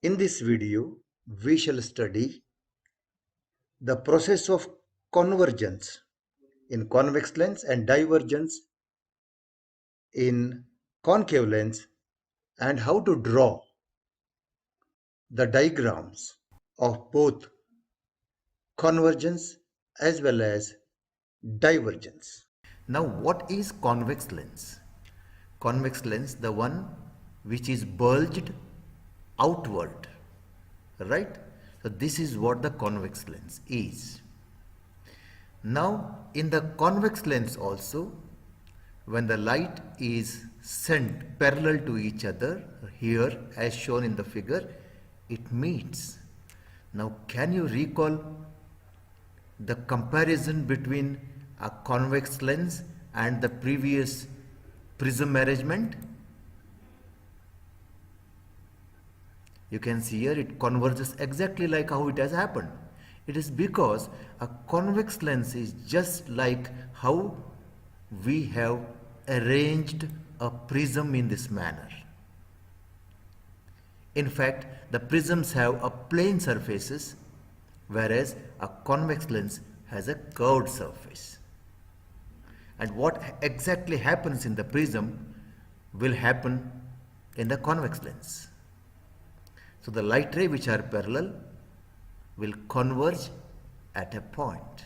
In this video, we shall study the process of convergence in convex lens and divergence in concave lens and how to draw the diagrams of both convergence as well as divergence. Now, what is convex lens? Convex lens, the one which is bulged outward, right? So, this is what the convex lens is. Now, in the convex lens also, when the light is sent parallel to each other, here as shown in the figure, it meets. Now, can you recall the comparison between a convex lens and the previous prism arrangement? You can see here it converges exactly like how it has happened. It is because a convex lens is just like how we have arranged a prism in this manner. In fact, the prisms have a plane surfaces, whereas a convex lens has a curved surface. And what exactly happens in the prism will happen in the convex lens. So the light ray which are parallel will converge at a point.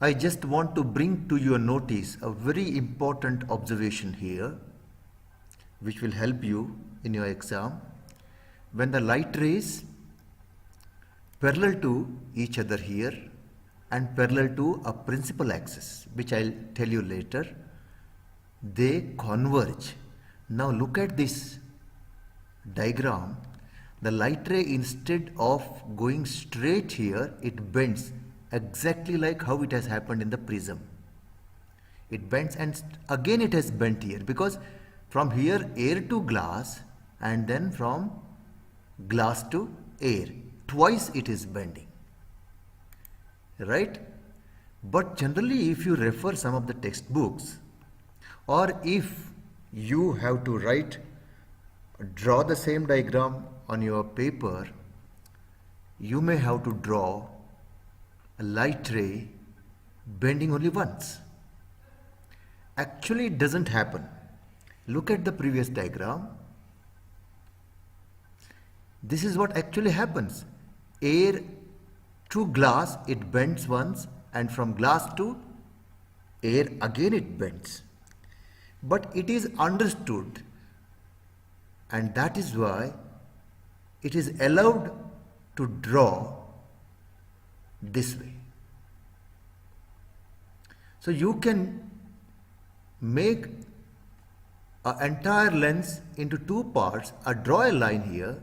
I just want to bring to your notice a very important observation here which will help you in your exam. When the light rays parallel to each other here and parallel to a principal axis, which I'll tell you later, they converge. Now look at this diagram. The light ray, instead of going straight here, it bends exactly like how it has happened in the prism. It bends and again it has bent here, because from here air to glass and then from glass to air, twice it is bending, right? But generally, if you refer some of the textbooks, or if you have to draw the same diagram on your paper, you may have to draw a light ray bending only once. Actually, it doesn't happen. Look at the previous diagram. This is what actually happens. Air to glass, it bends once, and from glass to air again it bends. But it is understood, and that is why it is allowed to draw this way. So you can make an entire lens into two parts, draw a line here,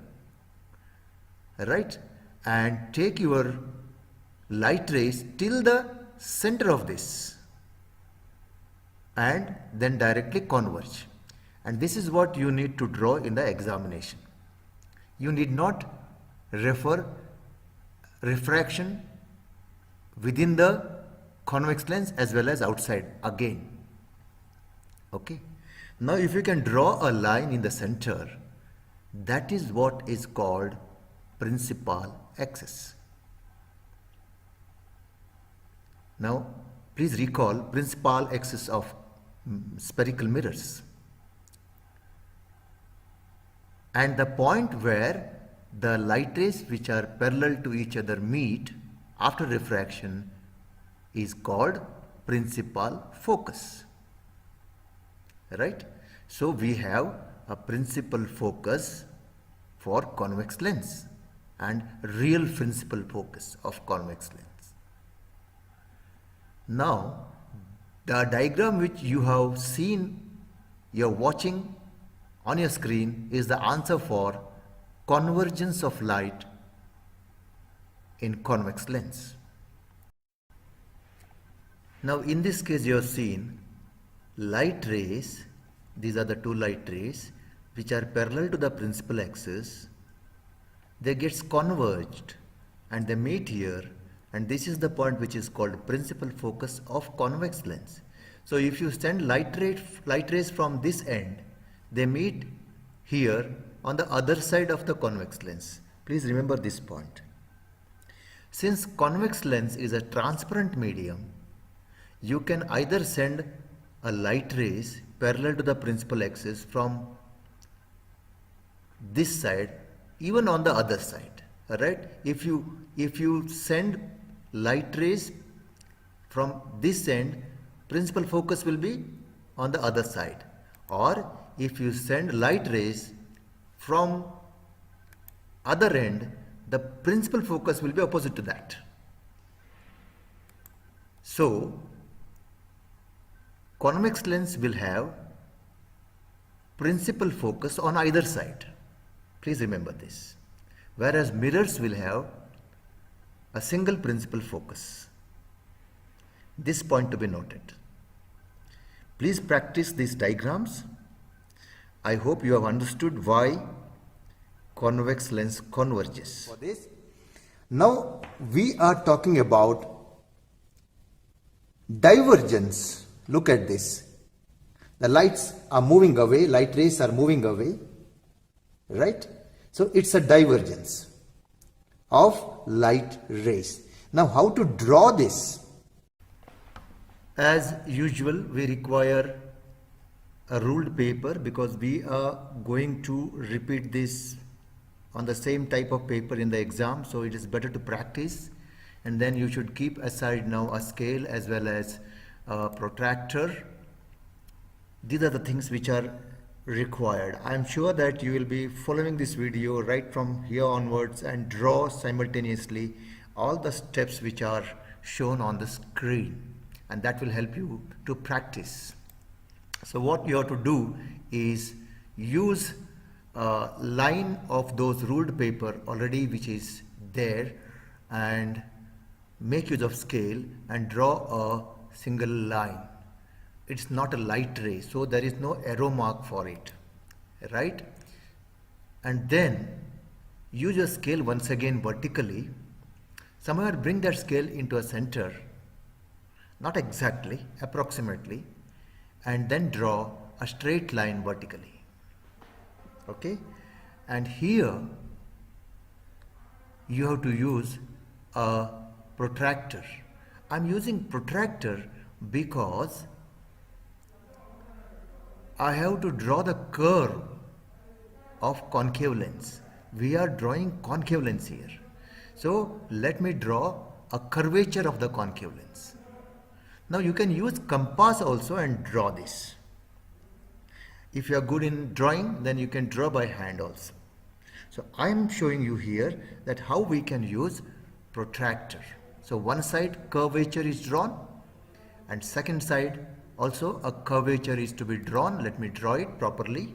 right, and take your light rays till the center of this and then directly converge. And this is what you need to draw in the examination. You need not refer refraction within the convex lens as well as outside again. Okay. Now if you can draw a line in the center, that is what is called principal axis. Now please recall principal axis of spherical mirrors. And the point where the light rays which are parallel to each other meet after refraction is called principal focus, right? So we have a principal focus for convex lens and real principal focus of convex lens. Now the diagram which you have seen, you're watching on your screen, is the answer for convergence of light in convex lens. Now in this case you have seen light rays, these are the two light rays which are parallel to the principal axis. They gets converged and they meet here, and this is the point which is called principal focus of convex lens. So if you send light rays from this end, they meet here on the other side of the convex lens. Please remember this point. Since convex lens is a transparent medium, you can either send a light rays parallel to the principal axis from this side, even on the other side. Alright? If you send light rays from this end, principal focus will be on the other side. Or if you send light rays from other end, the principal focus will be opposite to that. So, convex lens will have principal focus on either side. Please remember this. Whereas mirrors will have a single principal focus. This point to be noted. Please practice these diagrams. I hope you have understood why convex lens converges. For this, now we are talking about divergence. Look at this. The lights are moving away, light rays are moving away, right? So it's a divergence of light rays. Now how to draw this? As usual, we require a ruled paper because we are going to repeat this on the same type of paper in the exam. So it is better to practice, and then you should keep aside now a scale as well as a protractor. These are the things which are required. I am sure that you will be following this video right from here onwards and draw simultaneously all the steps which are shown on the screen, and that will help you to practice. So what you have to do is use a line of those ruled paper already which is there, and make use of scale and draw a single line. It's not a light ray, so there is no arrow mark for it, right? And then use your scale once again vertically. Somewhere bring that scale into a center, not exactly, approximately, and then draw a straight line vertically. Okay? And here you have to use a protractor. I'm using protractor because I have to draw the curve of concave lens. We are drawing concave lens here. So let me draw a curvature of the concave lens. Now you can use compass also and draw this. If you are good in drawing, then you can draw by hand also. So I am showing you here that how we can use protractor. So one side curvature is drawn, and second side also a curvature is to be drawn. Let me draw it properly.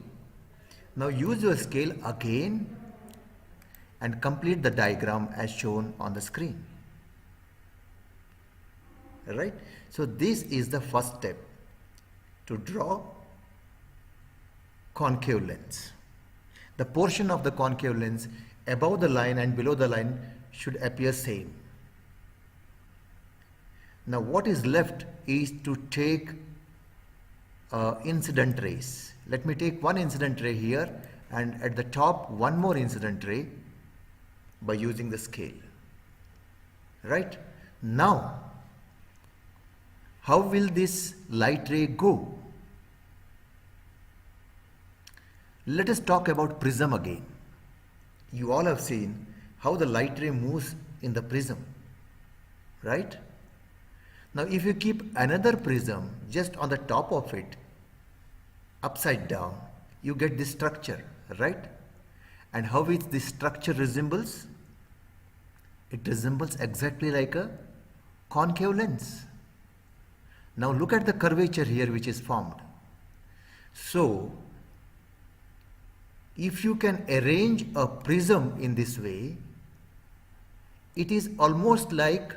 Now use your scale again and complete the diagram as shown on the screen. Right? So this is the first step to draw concave lens. The portion of the concave lens above the line and below the line should appear same. Now what is left is to take incident rays. Let me take one incident ray here, and at the top one more incident ray by using the scale. Right? Now how will this light ray go? Let us talk about prism again. You all have seen how the light ray moves in the prism, right? Now if you keep another prism just on the top of it, upside down, you get this structure, right? And how is this structure resembles? It resembles exactly like a concave lens. Now look at the curvature here which is formed. So if you can arrange a prism in this way, it is almost like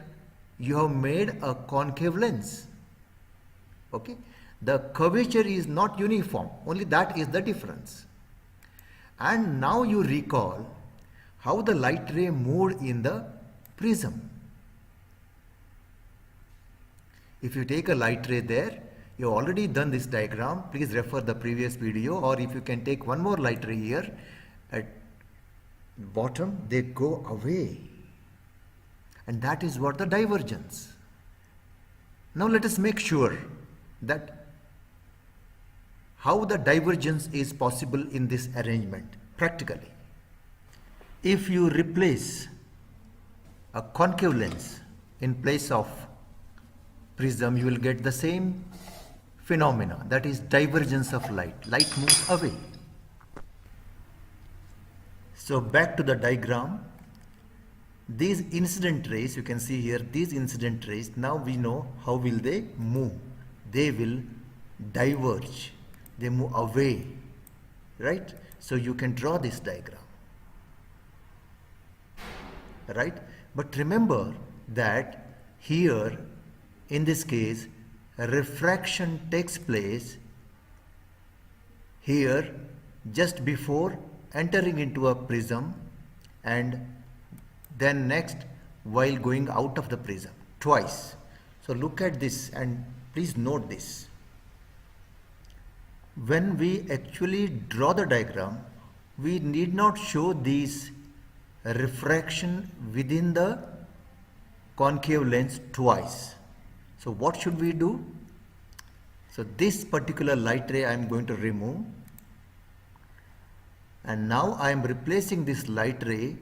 you have made a concave lens. Okay? The curvature is not uniform, only that is the difference. And now you recall how the light ray moved in the prism. If you take a light ray there, you have already done this diagram. Please refer the previous video, or if you can take one more light ray here at bottom, they go away. And that is what the divergence. Now let us make sure that how the divergence is possible in this arrangement practically. If you replace a concave lens in place of prism, you will get the same phenomena, that is divergence of light. Light moves away. So back to the diagram. These incident rays, you can see here, these incident rays, now we know how will they move. They will diverge. They move away, right? So you can draw this diagram, right? But remember that here, in this case, refraction takes place here just before entering into a prism, and then next while going out of the prism, twice. So look at this and please note this. When we actually draw the diagram, we need not show these refraction within the concave lens twice. So what should we do? So this particular light ray I am going to remove, and now I am replacing this light ray.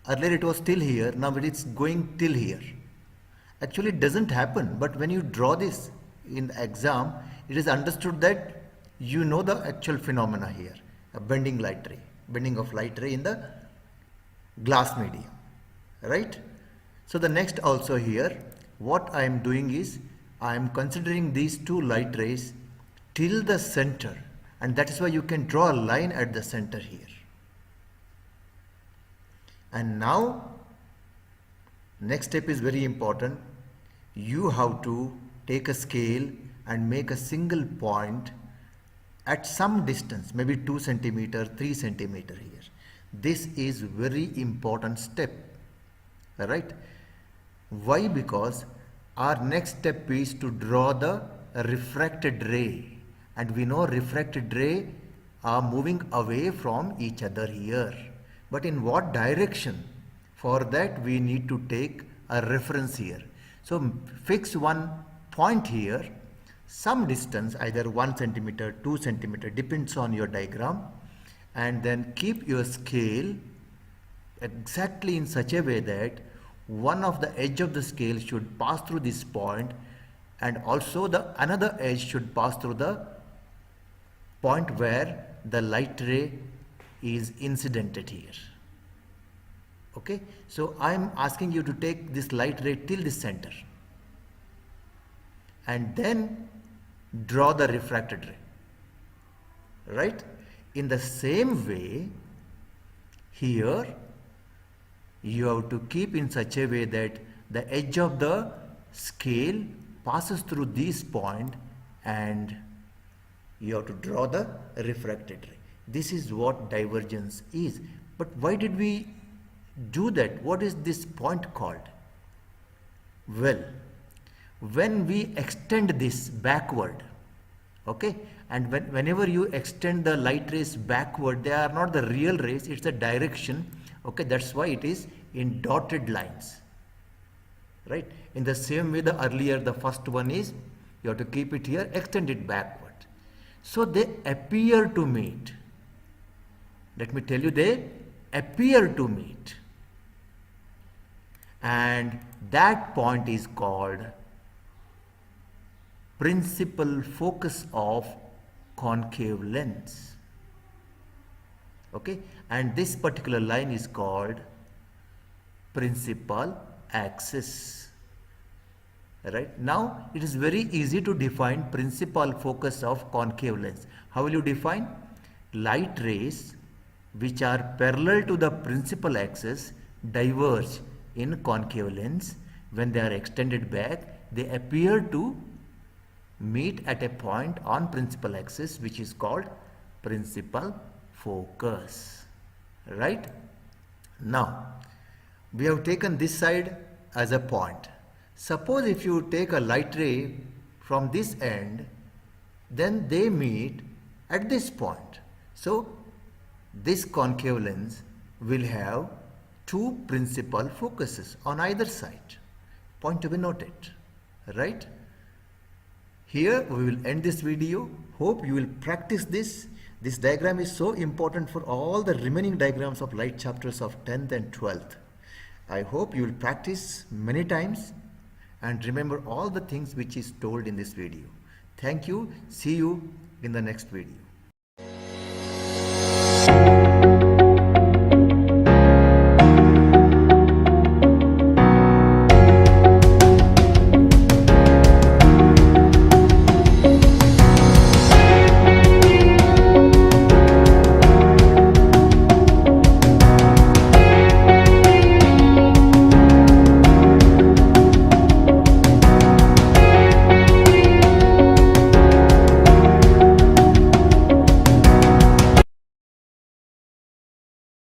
Earlier it was still here, now it is going till here. Actually it doesn't happen, but when you draw this in the exam, it is understood that you know the actual phenomena here, a bending light ray, bending of light ray in the glass medium, right? So the next also here, what I am doing is, I am considering these two light rays till the center, and that is why you can draw a line at the center here. And now, next step is very important. You have to take a scale and make a single point at some distance, maybe 2 centimeter, 3 centimeter here. This is very important step, right? Why? Because our next step is to draw the refracted ray, and we know refracted ray are moving away from each other here. But in what direction? For that we need to take a reference here. So fix one point here, some distance, either 1 centimeter, 2 centimeter, depends on your diagram, and then keep your scale exactly in such a way that one of the edge of the scale should pass through this point, and also the another edge should pass through the point where the light ray is incidented here. Okay, so I am asking you to take this light ray till the center and then draw the refracted ray, right? In the same way, here you have to keep in such a way that the edge of the scale passes through this point, and you have to draw the refracted ray. This is what divergence is. But why did we do that? What is this point called? Well, when we extend this backward, okay, and whenever you extend the light rays backward, they are not the real rays, it's the direction, okay, that's why it is in dotted lines, right? In the same way, the earlier, the first one is, you have to keep it here, extend it backward. So they appear to meet. Let me tell you, they appear to meet. And that point is called principal focus of concave lens. Okay, and this particular line is called principal axis. Right now, it is very easy to define principal focus of concave lens. How will you define? Light rays which are parallel to the principal axis diverge in concave lens. When they are extended back, they appear to meet at a point on principal axis, which is called principal focus. Right? Now, we have taken this side as a point. Suppose if you take a light ray from this end, then they meet at this point. So this concave lens will have two principal focuses on either side. Point to be noted, right? Here we will end this video. Hope you will practice this. This diagram is so important for all the remaining diagrams of light chapters of 10th and 12th. I hope you will practice many times and remember all the things which is told in this video. Thank you. See you in the next video.